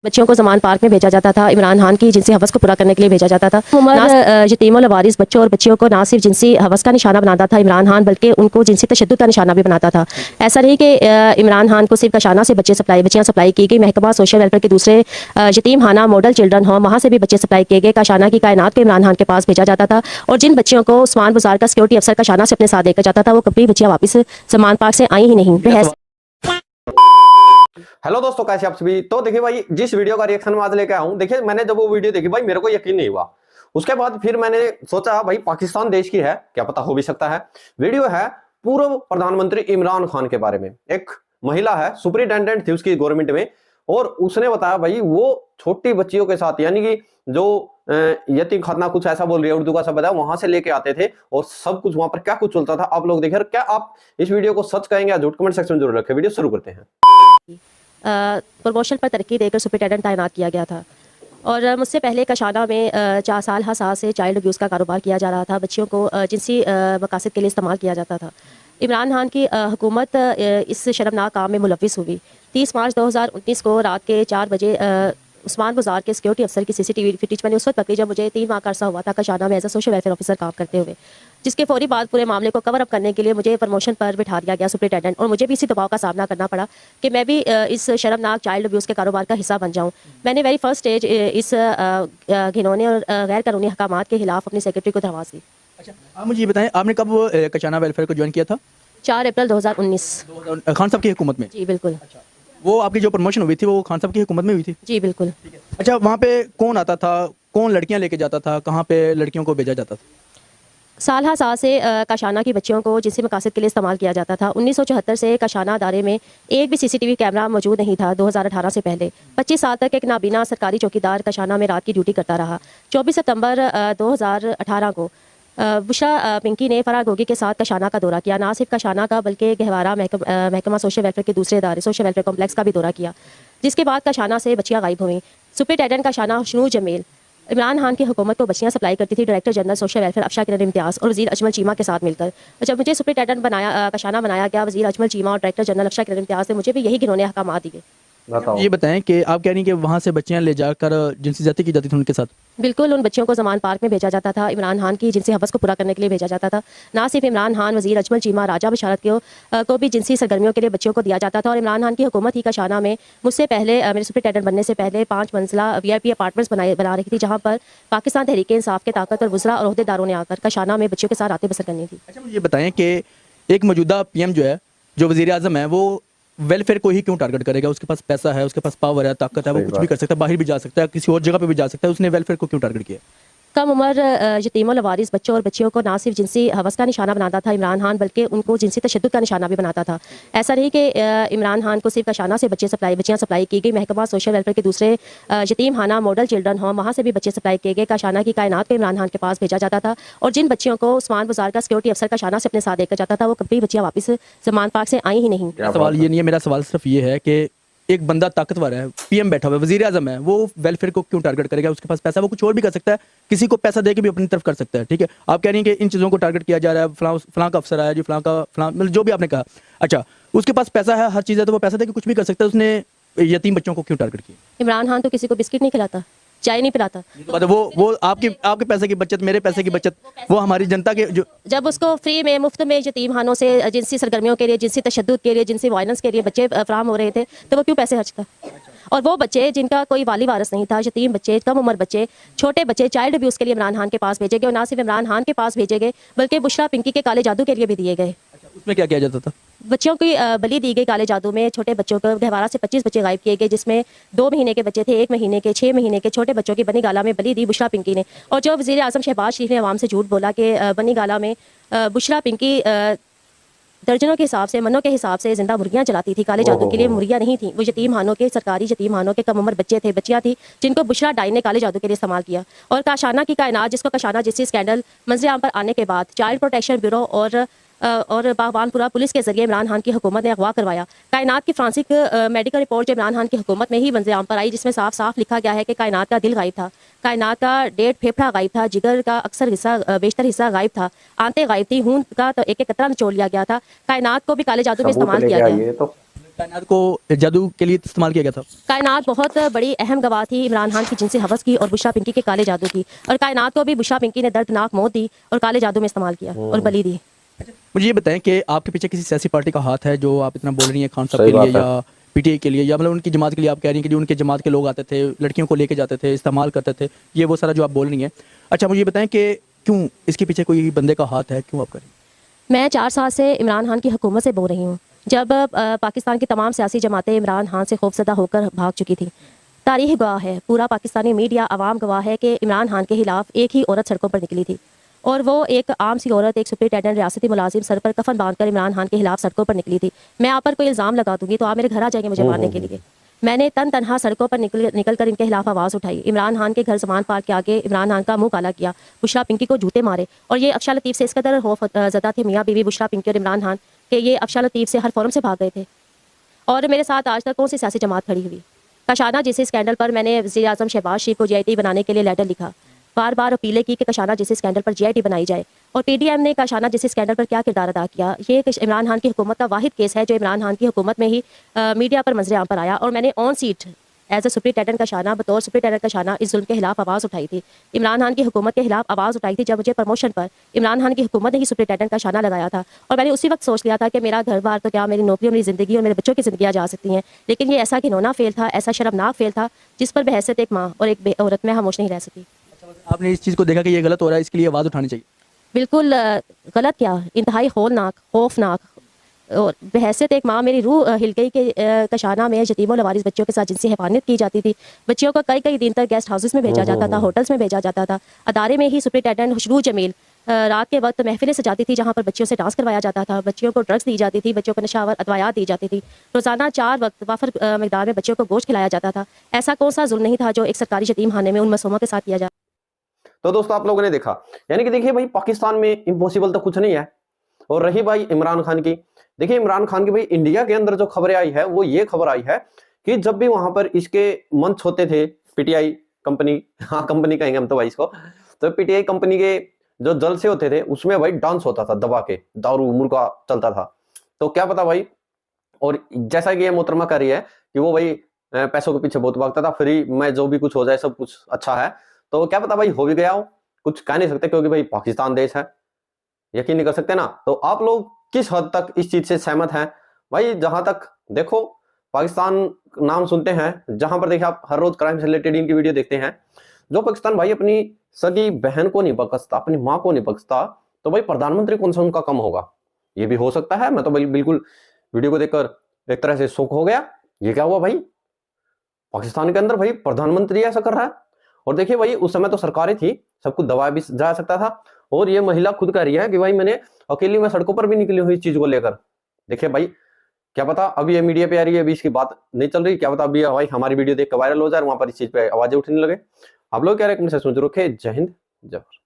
बच्चियों को ज़मान पार्क में भेजा जाता था। इमरान खान की जिनसी हवस को पूरा करने के लिए भेजा जाता था। यतीम और लवारिस बच्चों और बच्चियों को ना सिर्फ जिनसी हवस का निशाना बनाता था इमरान खान, बल्कि उनको जिनसी तशद्दुद का निशाना भी बनाता था। ऐसा नहीं कि इमरान खान को सिर्फ कशाना से बच्चियाँ सप्लाई की गई। महकमा सोशल वेलफेयर के दूसरे यतीम खाना मॉडल चिल्ड्रन होम, वहाँ से भी बच्चे सप्लाई किए गए। कशाना की कायनात को इमरान खान के पास भेजा जाता था और जिन बच्चियों को उस्मान बाजार का सिक्योरिटी अफसर कशाना से अपने साथ लेकर जाता था, वो कभी बच्चियाँ वापस ज़मान पार्क से आई ही नहीं। हेलो दोस्तों, कैसे आप सभी। तो देखिए भाई, जिस वीडियो का रिएक्शन आज लेके आऊं, देखिए मैंने जब वो वीडियो देखी भाई मेरे को यकीन नहीं हुआ। उसके बाद फिर मैंने सोचा भाई पाकिस्तान देश की है, क्या पता हो भी सकता है। वीडियो है पूर्व प्रधानमंत्री इमरान खान के बारे में। एक महिला है, सुपरिटेंडेंट थी उसकी गवर्नमेंट में, और उसने बताया भाई वो छोटी बच्चियों के साथ, यानी कि जो यतीम खाना कुछ ऐसा बोल रही है, उर्दू का सब बताया, वहां से लेके आते थे और सब कुछ वहां पर क्या कुछ चलता था आप लोग देखिए। क्या आप इस वीडियो को सच कहेंगे या झूठ? कमेंट सेक्शन में जरूर रखें। वीडियो शुरू करते हैं। प्रमोशन पर तरक्की देकर सुपरिटेंडेंट तैनात किया गया था और मुझसे पहले कशाना में 4 साल हसास से चाइल्ड अब्यूज़ का कारोबार किया जा रहा था। बच्चियों को जिनसी मकासद के लिए इस्तेमाल किया जाता था। इमरान खान की हुकूमत इस शर्मनाक काम में मुलविस हुई। 30 मार्च 2019 को रात के 4 बजे उस्मान बाजार के सिक्योरिटी अफसर की सीसीटीवी फुटेज मैंने उस वक्त पकड़ी जब मुझे 3 माह का अरसा हुआ था कशाना में as a social welfare officer काम करते हुए, जिसके फौरी बाद पूरे मामले को कवर अप करने के लिए मुझे प्रमोशन पर बिठा दिया गया सुपरिटेंडेंट, और मुझे भी इसी दबाव का सामना करना पड़ा कि मैं भी इस शर्मनाक चाइल्ड अब्यूज़ के कारोबार का हिस्सा बन जाऊँ। मैंने वेरी फर्स्ट स्टेज इस घिनौने और गैर कानूनी अहकामात के खिलाफ अपनी सेक्रेटरी को दरख्वास्त दी। अच्छा, आप मुझे ये बताएं, आपने कब कशाना वेलफेयर को ज्वाइन किया था? 4 अप्रैल 2019। खान साहब की हुकूमत में? जी बिल्कुल। अच्छा, वो आपकी जो प्रमोशन हुई थी वो खान साहब की हुकूमत में हुई थी? जी बिल्कुल। अच्छा, वहाँ पे कौन आता था, कौन लड़कियाँ लेके जाता था, कहाँ पे लड़कियों को भेजा जाता था? साल हर साल से कशाना की बच्चियों को जिनसी मकासद के लिए इस्तेमाल किया जाता था। 1974 से कशाना अदारे में एक भी सीसीटीवी कैमरा मौजूद नहीं था। 2018 से पहले 25 साल तक एक नाबीना सरकारी चौकीदार कशाना में रात की ड्यूटी करता रहा। 24 सितंबर 2018 को बुशरा पिंकी ने फरार गोगी के साथ कशाना का दौरा किया। ना सिर्फ कशाना का बल्कि गहवारा महकमा सोशल वेलफेयर के दूसरे इदारे सोशल वेलफेयर कॉम्प्लेक्स का भी दौरा किया, जिसके बाद कशाना से बच्चियाँ गायब हुई। सुपरिटेंडेंट कशाना शनू जमील इमरान खान की हुकूमत को बच्चियाँ सप्लाई करती थी director general social welfare Afsha Kiran Imtiaz और वज़ीर अजमल चीमा के साथ मिलकर। जब मुझे सुपरिटेंडेंट कशाना बनाया गया, वज़ीर अजमल चीमा और डायरेक्टर जनरल अफशा किरण इम्तियाज़ ने मुझे भी यही घिनौने अहकाम दिए। ये बताएं कि आप कह रही हैं कि वहाँ से बच्चियाँ ले जाकर जिनसी ज्यादती की जाती थी उनके साथ? बिल्कुल, उन बच्चियों को ज़मान पार्क में भेजा जाता था। इमरान खान की जिनसी हवस को पूरा करने के लिए भेजा जाता था। ना सिर्फ इमरान खान, वज़ीर अजमल चीमा, राजा बशारत को भी जिनसी सरगर्मियों के लिए बच्चियों को दिया जाता था। और इमरान खान की हुकूमत ही कशाना में मुझसे पहले, मेरे सुपरिटेंडेंट बनने से पहले 5 मंजिला VIP अपार्टमेंट्स बना रही थी, जहाँ पर पाकिस्तान तहरीक इंसाफ के ताकतवर वज़रा और ओहदेदारों ने आकर कशाना में बच्चियों के साथ रातें बसर करनी थी। अच्छा, मुझे ये बताएं कि एक मौजूदा PM जो है, जो वज़ीर आज़म है, वो वेलफेयर को ही क्यों टारगेट करेगा? उसके पास पैसा है, उसके पास पावर है, ताकत है, वो कुछ भी कर सकता है, बाहर भी जा सकता है, किसी और जगह पे भी जा सकता है। उसने वेलफेयर को क्यों टारगेट किया? कम उम्र यतीम और लवारिस बच्चों और बच्चियों को ना सिर्फ जिनसी हवस का निशाना बनाता था इमरान खान, बल्कि उनको जिनसी तशद्दुद का निशाना भी बनाता था। ऐसा नहीं कि इमरान खान को सिर्फ कशाना से बच्चियाँ सप्लाई की गई। महकमा सोशल वेलफेयर के दूसरे यतीम खाना मॉडल चिल्ड्रन होम, वहाँ से भी बच्चे सप्लाई किए गए। कशाना की कायनात को इमरान खान के पास भेजा जाता था और जिन बच्चियों को उस्मान बाजार का सिक्योरिटी अफसर कशाना से अपने साथ लेकर जाता था, वो कभी बच्चियाँ वापस ज़मान पार्क से आई ही नहीं। सवाल ये नहीं है, मेरा सवाल सिर्फ ये है कि एक बंदा ताकतवर है, PM बैठा हुआ है, वजीर आजम है, वो वेलफेयर को क्यों टारगेट करेगा? उसके पास पैसा, वो कुछ और भी कर सकता है, किसी को पैसा देके भी अपनी तरफ कर सकता है। ठीक है, आप कह रही हैं कि इन चीज़ों को टारगेट किया जा रहा है, फलां का अफसर आया जी, फलां मतलब जो भी आपने कहा। अच्छा, उसके पास पैसा है, हर चीज़ है, तो वो पैसा देके कुछ भी कर सकता है। उसने यतीम बच्चों को क्यों टारगेट किया? इमरान खान तो किसी को बिस्किट नहीं खिलाता, चाय नहीं पिलाता। वो आपके पैसे की बचत, मेरे पैसे की बचत, वो हमारी जनता के जो जब उसको फ्री में मुफ्त में यतीम खानों से जिनसी सरगर्मियों के लिए, जिनसी तशद्दुद के लिए, जिनसी वायलेंस के लिए बच्चे फराहम हो रहे थे, तो वो क्यों पैसे खर्चता? और वो बच्चे जिनका कोई वाली वारस नहीं था, यतीम बच्चे, कम उम्र बच्चे, छोटे बच्चे, चाइल्ड अब्यूज़ के लिए इमरान खान के पास भेजे गए। और ना सिर्फ इमरान खान के पास भेजे गए, बल्कि बुशरा पिंकी के काले जादू के लिए भी दिए गए। उसमें क्या किया जाता था? बच्चों की बलि दी गई काले जादू में। छोटे बच्चों को गहवारा से 25 बच्चे गायब किए गए, जिसमें 2 महीने के बच्चे थे, 1 महीने के, 6 महीने के छोटे बच्चों की बनी गाला में बलि दी बुशरा पिंकी ने। और जो वज़ीर आज़म शहबाज शरीफ ने अवाम से झूठ बोला कि बनी गाला में बुशरा पिंकी दर्जनों के हिसाब से, मनों के हिसाब से जिंदा मुर्गियां जलाती थी। काले जादू के लिए मुर्गियां नहीं थी, वो यतीम खानों के, सरकारी यतीम खानों के कम उम्र बच्चे थे, बच्चियां थी, जिनको बुशरा डाइन ने काले जादू के लिए इस्तेमाल किया। और कशाना की कायनात, जिसको कशाना जिससी स्कैंडल मंजर आम पर आने के बाद चाइल्ड प्रोटेक्शन ब्यूरो और बागवानपुरा पुलिस के जरिए इमरान खान की हुकूमत ने अगवा करवाया। कायनात की फ्रांसिक मेडिकल रिपोर्ट जो इमरान खान की हुकूमत में ही मंजर आम पर आई, जिसमें साफ साफ लिखा गया है कि कायनात का दिल गायब था, कायनात का 1.5 फेफड़ा गायब था, जिगर का अक्सर हिस्सा, बेशतर हिस्सा गायब था, आंतें गायब थी, खून का तो एक एक कतरा निचोड़ लिया गया था। कायनात को भी काले जादू में इस्तेमाल किया गया। कायनात को जादू के लिए इस्तेमाल किया गया था। कायनात बहुत बड़ी अहम गवाह थी इमरान खान की जिनसे हवस की और बुशरा पिंकी के काले जादू की, और कायनात को भी बुशरा पिंकी ने दर्दनाक मौत दी और काले जादू में इस्तेमाल किया और बलि दी। मुझे ये बताएं कि आपके पीछे किसी सियासी पार्टी का हाथ है जो आप इतना बोल रही हैं खान साहब सही के लिए बात है। या पीटीआई के लिए, या मतलब उनकी जमात के लिए आप कह रही हैं कि जो उनके जमात के लोग आते थे, लड़कियों को लेके जाते थे, इस्तेमाल करते थे, ये वो सारा जो आप बोल रही हैं। अच्छा, मुझे ये बताएं कि क्यों इसके पीछे कोई बंदे का हाथ है, क्यों आप करें? मैं 4 साल से इमरान खान की हुकूमत से बोल रही हूँ। जब पाकिस्तान की तमाम सियासी जमातें इमरान खान से खौफजदा होकर भाग चुकी थी। तारीख गवाह है, पूरा पाकिस्तानी मीडिया आवाम गवाह है कि इमरान खान के खिलाफ एक ही औरत सड़कों पर निकली थी, और वो एक आम सी औरत, एक सुपरिटेंडेंट रियासती मुलाजिम, सर पर कफन बांधकर इमरान खान के खिलाफ सड़कों पर निकली थी। मैं आप पर कोई इल्ज़ाम लगा दूंगी तो आप मेरे घर आ जाएंगे मुझे मारने के लिए। मैंने तनहा सड़कों पर निकल कर इनके खिलाफ आवाज़ उठाई। इमरान खान के घर सामान पार्क के आगे इमरान खान का मुंह काला किया, बुशरा पिंकी को जूते मारे, और ये अफशा लतीफ़ से इस कदर खौफ ज़दा थे मियाँ बीवी बुशरा पिंकी और इमरान खान कि ये अफशा लतीफ़ से हर फोरम से भाग गए थे। और मेरे साथ आज तक कौन सी सियासी जमात खड़ी हुई? कशाना जैसे स्कैंडल पर मैंने वज़ीर आज़म शहबाज शरीफ को GIT बनाने के लिए लेटर लिखा, बार बार अपीलें की कि कशाना जैसे स्कैंडल पर GIT बनाई जाए, और PDM ने कशाना जैसे स्कैंडल पर क्या किरदार अदा किया? ये इमरान खान की हुकूमत का वाहिद केस है जो इमरान खान की हुकूमत में ही मीडिया पर मंजर आम पर आया, और मैंने on seat as a superintendent Kashana, बतौर सुपरिटेंडेंट कशाना, इस जुल्म के खिलाफ आवाज़ उठाई थी। इमरान खान की हुकूमत के खिलाफ आवाज़ उठाई थी जब मुझे प्रमोशन पर इमरान खान की हुकूमत ने ही सुपरिटेंडेंट कशाना लगाया था, और मैंने उसी वक्त सोच लिया था कि मेरा घर बार तो क्या, मेरी नौकरी, मेरी ज़िंदगी और मेरे बच्चों की ज़िंदगियाँ जा सकती हैं, लेकिन ये ऐसा घिनौना फेल था, ऐसा शर्मनाक फेल था जिस पर बहैसियत एक माँ और एक औरत में खामोश नहीं रह सकी। आपने इस चीज़ को देखा कि ये गलत हो रहा है, इसके लिए आवाज़ उठानी चाहिए। बिल्कुल गलत क्या, इंतहाई होलनाक, खौफनाक, और बहैसियत एक माँ मेरी रूह हिल गई कि कशाना में यतीमों लवारिस बच्चों के साथ जिनसी हिफाजत की जाती थी। बच्चियों को कई कई दिन तक गेस्ट हाउसेस में भेजा जाता था, होटल्स में भेजा जाता था। अदारे में ही सुपरिटेंडेंट खुशरू जमील रात के वक्त महफिलें सजाती थी जहाँ पर बच्चियों से डांस करवाया जाता था, बच्चियों को ड्रग्स दी जाती थी, बच्चों को नशावर अदवायात दी जाती थी। रोज़ाना 4 वक्त वाफर मकदार में बच्चों को गोश्त खिलाया जाता था। ऐसा कौन सा जुल्म नहीं था जो एक सरकारी यतीम खाने में उन मासूमों के साथ किया जाता। तो दोस्तों आप लोगों ने देखा, यानी कि देखिए भाई पाकिस्तान में इम्पॉसिबल तो कुछ नहीं है। और रही भाई इमरान खान की, देखिए इमरान खान की भाई इंडिया के अंदर जो खबरें आई है वो ये खबर आई है कि जब भी वहां पर इसके मंच होते थे, PTI कंपनी, हाँ कंपनी कहेंगे हम तो भाई इसको, तो PTI कंपनी के जो जलसे होते थे उसमें भाई डांस होता था दबा के, दारू मुर्गा चलता था। तो क्या पता भाई, और जैसा कि ये मोहतरमा कह रही है कि वो भाई पैसों के पीछे बहुत भागता था, फ्री में जो भी कुछ हो जाए सब कुछ अच्छा है, तो क्या पता भाई हो भी गया हो, कुछ कह नहीं सकते क्योंकि भाई पाकिस्तान देश है, यकीन नहीं कर सकते ना। तो आप लोग किस हद तक इस चीज से सहमत हैं भाई? जहां तक देखो पाकिस्तान नाम सुनते हैं, जहां पर देखिए आप हर रोज क्राइम से रिलेटेड इनकी वीडियो देखते हैं, जो पाकिस्तान भाई अपनी सगी बहन को नहीं बख्शता, अपनी माँ को नहीं बख्शता, तो भाई प्रधानमंत्री कौन सा उनका कम होगा? ये भी हो सकता है। मैं तो भाई बिल्कुल वीडियो को देखकर एक तरह से शौक हो गया, ये क्या हुआ भाई, पाकिस्तान के अंदर भाई प्रधानमंत्री ऐसा कर रहा है। और देखिए भाई उस समय तो सरकारें थी, सब कुछ दबाया भी जा सकता था, और ये महिला खुद कह रही है कि भाई मैंने अकेली में सड़कों पर भी निकली हुई इस चीज को लेकर। देखिए भाई क्या पता अभी ये मीडिया पे आ रही है, अभी इसकी बात नहीं चल रही, क्या पता अभी भाई हमारी वीडियो देख कर वायरल हो जाए, वहां पर इस चीज पे आवाजें उठने लगे। आप लोग क्या रहे, सोच रखे। जय हिंद, जय भारत।